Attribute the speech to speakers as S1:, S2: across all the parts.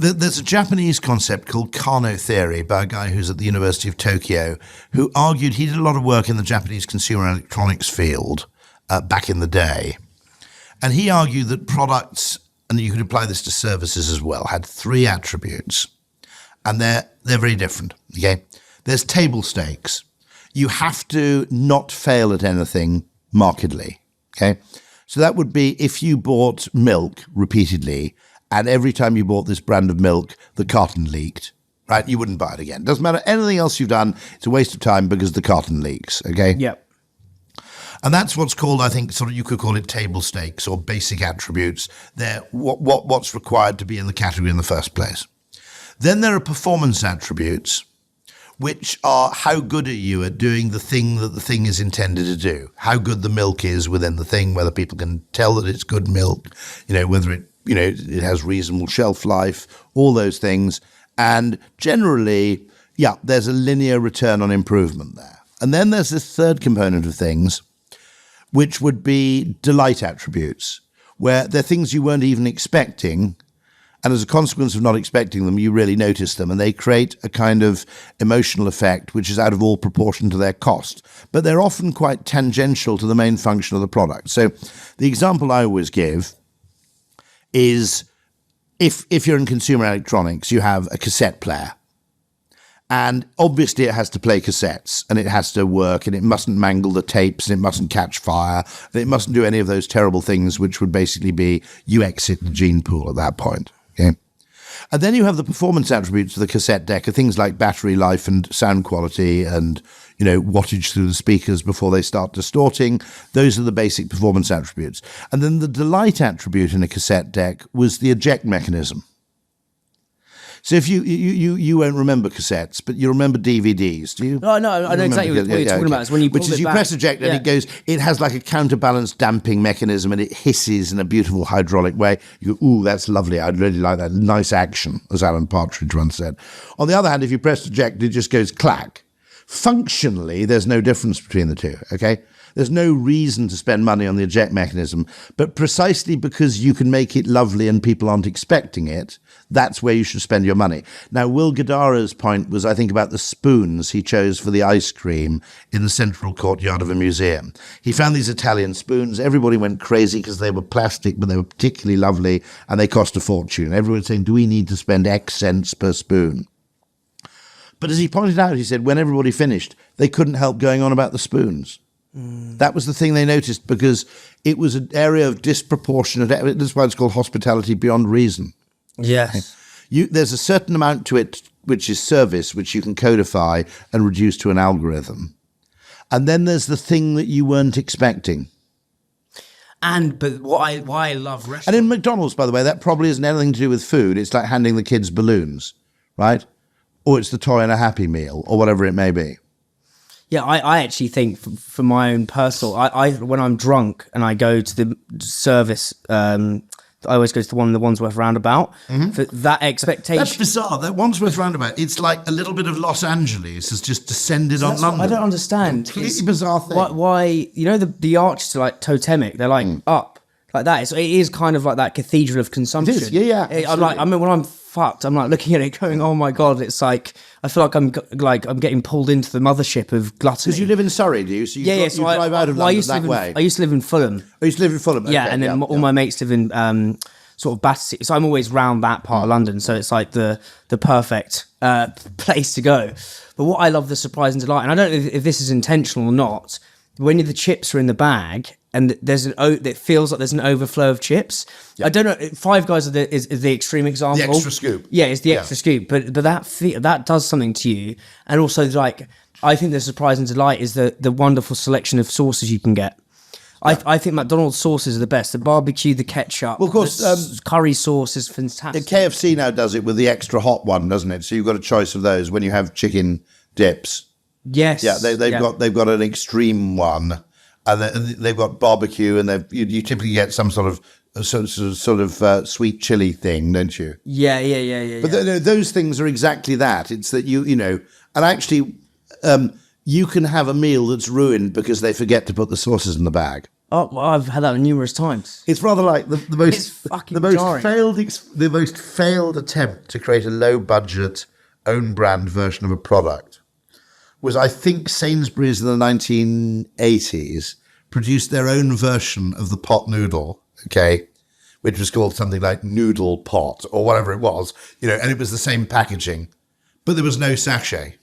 S1: There's a Japanese concept called Kano theory by a guy who's at the University of Tokyo, who argued he did a lot of work in the Japanese consumer electronics field back in the day. And he argued that products, and you could apply this to services as well, had three attributes. And they're very different, okay? There's table stakes. You have to not fail at anything markedly, okay? So that would be if you bought milk repeatedly, and every time you bought this brand of milk, the carton leaked, right? You wouldn't buy it again. Doesn't matter anything else you've done. It's a waste of time because the carton leaks, okay?
S2: Yep.
S1: And that's what's called, I think, sort of you could call it table stakes or basic attributes. They're what's required to be in the category in the first place. Then there are performance attributes, which are how good are you at doing the thing that the thing is intended to do, how good the milk is within the thing, whether people can tell that it's good milk, whether it has reasonable shelf life, all those things. And generally, there's a linear return on improvement there. And then there's this third component of things, which would be delight attributes, where they're things you weren't even expecting. And as a consequence of not expecting them, you really notice them, and they create a kind of emotional effect which is out of all proportion to their cost. But they're often quite tangential to the main function of the product. So the example I always give is if you're in consumer electronics, you have a cassette player. And obviously it has to play cassettes, and it has to work, and it mustn't mangle the tapes, and it mustn't catch fire, and it mustn't do any of those terrible things which would basically be you exit the gene pool at that point. Okay. And then you have the performance attributes of the cassette deck, are things like battery life and sound quality and, wattage through the speakers before they start distorting. Those are the basic performance attributes. And then the delight attribute in a cassette deck was the eject mechanism. So if you won't remember cassettes, but you remember DVDs, do you?
S2: Oh, no, I know exactly what you're talking about. It's when you pull
S1: Which is you
S2: back.
S1: press eject and it has like a counterbalance damping mechanism, and it hisses in a beautiful hydraulic way. You go, ooh, that's lovely. I'd really like that. Nice action, as Alan Partridge once said. On the other hand, if you press eject, it just goes clack. Functionally, there's no difference between the two, okay? There's no reason to spend money on the eject mechanism, but precisely because you can make it lovely and people aren't expecting it, that's where you should spend your money. Now, Will Guidara's point was, I think, about the spoons he chose for the ice cream in the central courtyard of a museum. He found these Italian spoons. Everybody went crazy because they were plastic, but they were particularly lovely, and they cost a fortune. Everyone was saying, do we need to spend X cents per spoon? But as he pointed out, he said, when everybody finished, they couldn't help going on about the spoons. That was the thing they noticed, because it was an area of disproportionate. That's why it's called hospitality beyond reason.
S2: Yes.
S1: There's a certain amount to it which is service, which you can codify and reduce to an algorithm. And then there's the thing that you weren't expecting.
S2: But why I love restaurants.
S1: And in McDonald's, by the way, that probably isn't anything to do with food. It's like handing the kids balloons, right? Or it's the toy in a Happy Meal, or whatever it may be.
S2: Yeah, I actually think for my own personal, I when I'm drunk and I go to the service, I always go to the Wandsworth Roundabout. For that expectation.
S1: That's bizarre. That Wandsworth Roundabout, it's like a little bit of Los Angeles has just descended on London.
S2: I don't understand.
S1: Completely bizarre thing.
S2: Why the arches are like totemic. They're like up like that. It is kind of like that cathedral of consumption.
S1: It is, yeah.
S2: When I'm fucked, I'm like looking at it going, oh my God, it's like, I feel like I'm getting pulled into the mothership of gluttony.
S1: Because you live in Surrey, do you? So you drive out of London that way.
S2: I used to live in Fulham.
S1: Oh, you used to live in Fulham? Okay,
S2: yeah, and then all my mates live in sort of Battersea. So I'm always round that part of London. So it's like the perfect place to go. But what I love the surprise and delight, and I don't know if this is intentional or not, when the chips are in the bag and it feels like there's an overflow of chips. Yep. I don't know. Five Guys is the extreme example.
S1: The extra scoop.
S2: Yeah, it's the extra scoop. But that does something to you. And also, like, I think the surprise and delight is the wonderful selection of sauces you can get. Yeah. I think McDonald's sauces are the best. The barbecue, the ketchup,
S1: well, of course,
S2: the curry sauce is fantastic.
S1: The KFC now does it with the extra hot one, doesn't it? So you've got a choice of those when you have chicken dips.
S2: Yes.
S1: Yeah, they've got an extreme one, and they've got barbecue, and you typically get some sort of sweet chili thing, don't you?
S2: Yeah.
S1: But those things are exactly that. It's that you know, and actually, you can have a meal that's ruined because they forget to put the sauces in the bag.
S2: Oh, well, I've had that numerous times.
S1: It's rather like the
S2: It's fucking jarring.
S1: the most failed attempt to create a low budget own brand version of a product was, I think, Sainsbury's in the 1980s produced their own version of the pot noodle, okay, which was called something like Noodle Pot or whatever it was, and it was the same packaging, but there was no sachet.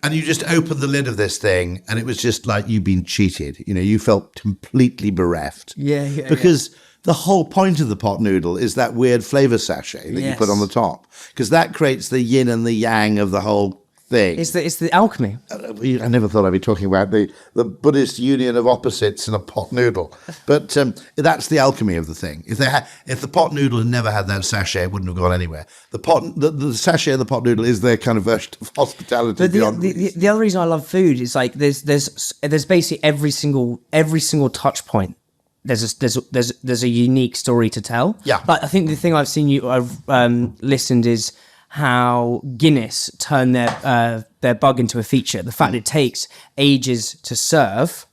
S1: And you just opened the lid of this thing and it was just like you'd been cheated. You felt completely bereft.
S2: Yeah.
S1: Because the whole point of the pot noodle is that weird flavor sachet that you put on the top. Because that creates the yin and the yang of the whole thing.
S2: It's the alchemy.
S1: I never thought I'd be talking about the Buddhist union of opposites in a pot noodle. But that's the alchemy of the thing. If the pot noodle had never had that sachet, it wouldn't have gone anywhere. The sachet of the pot noodle is their kind of version of hospitality.
S2: But
S1: beyond
S2: the other reason I love food is like there's basically every single touch point. There's a unique story to tell.
S1: Yeah.
S2: Like I think the thing I've listened is how Guinness turned their bug into a feature. The fact it takes ages to serve,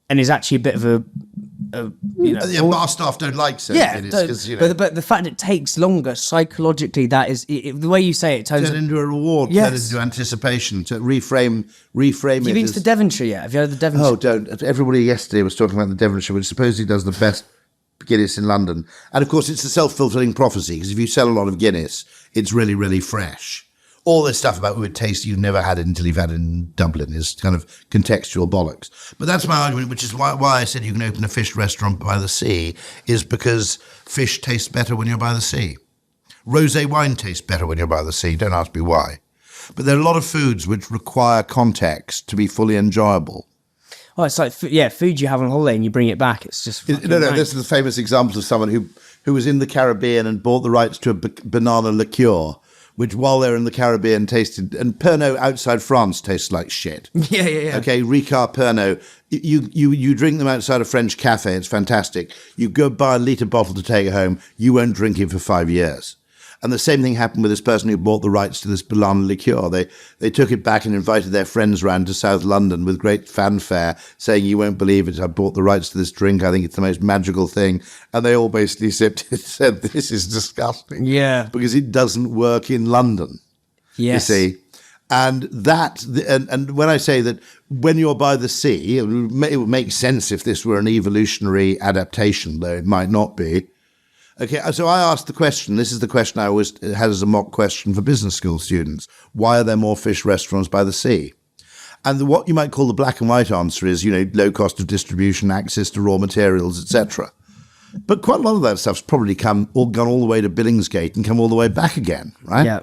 S2: and is actually a bit of a
S1: bar staff don't like serving Guinness because
S2: but the fact it takes longer psychologically, that is the way you say it turns
S1: into a reward, turn into anticipation, to reframe it.
S2: You've been to Devonshire yet? Have you heard of the Devonshire?
S1: Oh, don't. Everybody yesterday was talking about the Devonshire, which supposedly does the best Guinness in London. And of course, it's a self-fulfilling prophecy, because if you sell a lot of Guinness, it's really, really fresh. All this stuff about would taste you've never had it until you've had it in Dublin is kind of contextual bollocks. But that's my argument, which is why I said you can open a fish restaurant by the sea, is because fish tastes better when you're by the sea. Rosé wine tastes better when you're by the sea. Don't ask me why. But there are a lot of foods which require context to be fully enjoyable.
S2: Oh, it's like food you have on holiday and you bring it back. It's just
S1: no. This is the famous example of someone who was in the Caribbean and bought the rights to a banana liqueur, which while they're in the Caribbean tasted, and Pernod outside France tastes like shit.
S2: Yeah.
S1: Okay, Ricard Pernod. You drink them outside a French cafe. It's fantastic. You go buy a litre bottle to take it home. You won't drink it for 5 years. And the same thing happened with this person who bought the rights to this banana liqueur. They took it back and invited their friends round to South London with great fanfare, saying, "You won't believe it, I bought the rights to this drink. I think it's the most magical thing." And they all basically sipped it and said, "This is disgusting."
S2: Yeah.
S1: Because it doesn't work in London.
S2: Yes.
S1: You see? And and when I say that when you're by the sea, it would make sense if this were an evolutionary adaptation, though it might not be. Okay, so I asked the question, this is the question I always had as a mock question for business school students. Why are there more fish restaurants by the sea? And what you might call the black and white answer is, low cost of distribution, access to raw materials, etc. But quite a lot of that stuff's probably gone all the way to Billingsgate and come all the way back again, right?
S2: Yeah.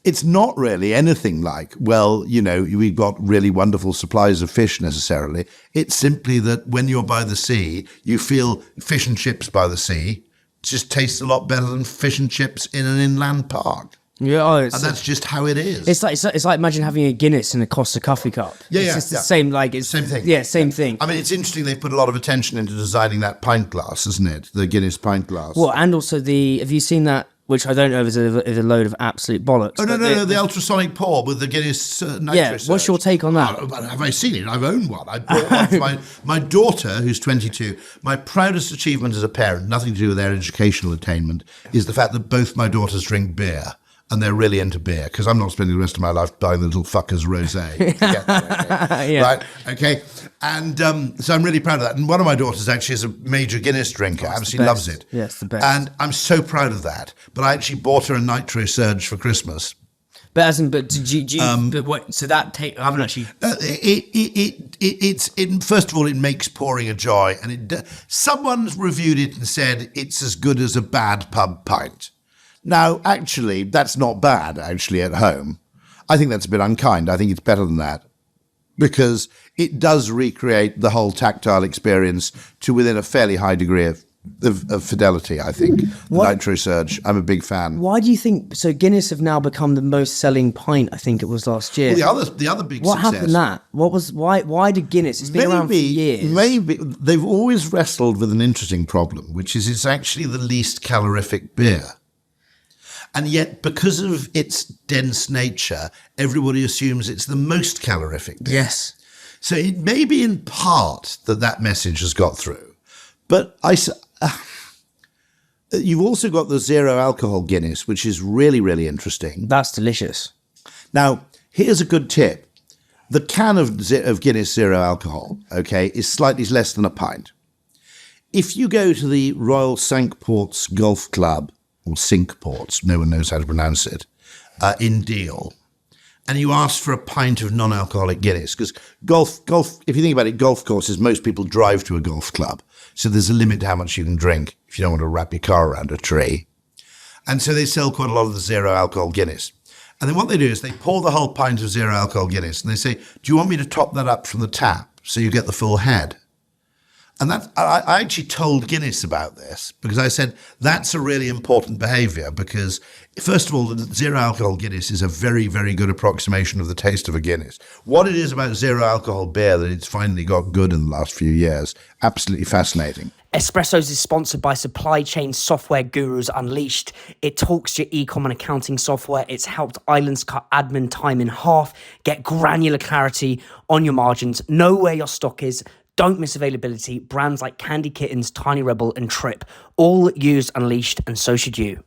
S1: It's not really anything like, we've got really wonderful supplies of fish necessarily. It's simply that when you're by the sea, you feel fish and chips by the sea just tastes a lot better than fish and chips in an inland park.
S2: Yeah,
S1: and that's just how it is.
S2: It's like imagine having a Guinness in a Costa coffee cup.
S1: Yeah,
S2: it's the same. Like it's
S1: same thing.
S2: Yeah, same thing.
S1: I mean, it's interesting they put a lot of attention into designing that pint glass, isn't it? The Guinness pint glass.
S2: Well, and also have you seen that? Which I don't know if is a load of absolute bollocks.
S1: Oh, no, the ultrasonic pour with the Guinness nitro surge.
S2: What's your take on that?
S1: Have I seen it? I've owned one. I bought one for my daughter, who's 22. My proudest achievement as a parent, nothing to do with their educational attainment, is the fact that both my daughters drink beer. And they're really into beer, because I'm not spending the rest of my life buying the little fuckers rosé.
S2: Yeah.
S1: Right? Okay. And so I'm really proud of that. And one of my daughters actually is a major Guinness drinker. Absolutely loves it.
S2: Yeah, it's the best.
S1: And I'm so proud of that. But I actually bought her a nitro surge for Christmas.
S2: But did you? But what? So that I haven't actually.
S1: It's first of all, it makes pouring a joy, and someone's reviewed it and said it's as good as a bad pub pint. Now, actually, that's not bad, actually, at home. I think that's a bit unkind. I think it's better than that, because it does recreate the whole tactile experience to within a fairly high degree of fidelity, I think. The Nitro Surge, I'm a big fan.
S2: Why do you think... So Guinness have now become the most selling pint, I think it was last year.
S1: Well, the other big
S2: what
S1: success...
S2: happened that? Why did Guinness... It's been around for years.
S1: Maybe. They've always wrestled with an interesting problem, which is it's actually the least calorific beer. And yet, because of its dense nature, everybody assumes it's the most calorific beer.
S2: Yes.
S1: So it may be in part that message has got through. But you've also got the zero alcohol Guinness, which is really, really interesting.
S2: That's delicious.
S1: Now, here's a good tip. The can of Guinness zero alcohol, okay, is slightly less than a pint. If you go to the Royal Cinque Ports Golf Club, or Cinque Ports, no one knows how to pronounce it, in Deal, and you ask for a pint of non-alcoholic Guinness, because golf, if you think about it, golf courses, most people drive to a golf club. So there's a limit to how much you can drink if you don't want to wrap your car around a tree. And so they sell quite a lot of the zero alcohol Guinness. And then what they do is they pour the whole pint of zero alcohol Guinness and they say, do you want me to top that up from the tap so you get the full head? And I actually told Guinness about this because I said that's a really important behavior because, first of all, the zero alcohol Guinness is a very, very good approximation of the taste of a Guinness. What it is about zero alcohol beer that it's finally got good in the last few years, absolutely fascinating.
S3: Espressos is sponsored by supply chain software gurus Unleashed. It talks to your e-com and accounting software. It's helped Islands cut admin time in half, get granular clarity on your margins, know where your stock is, don't miss availability. Brands like Candy Kittens, Tiny Rebel and Trip all use Unleashed, and so should you.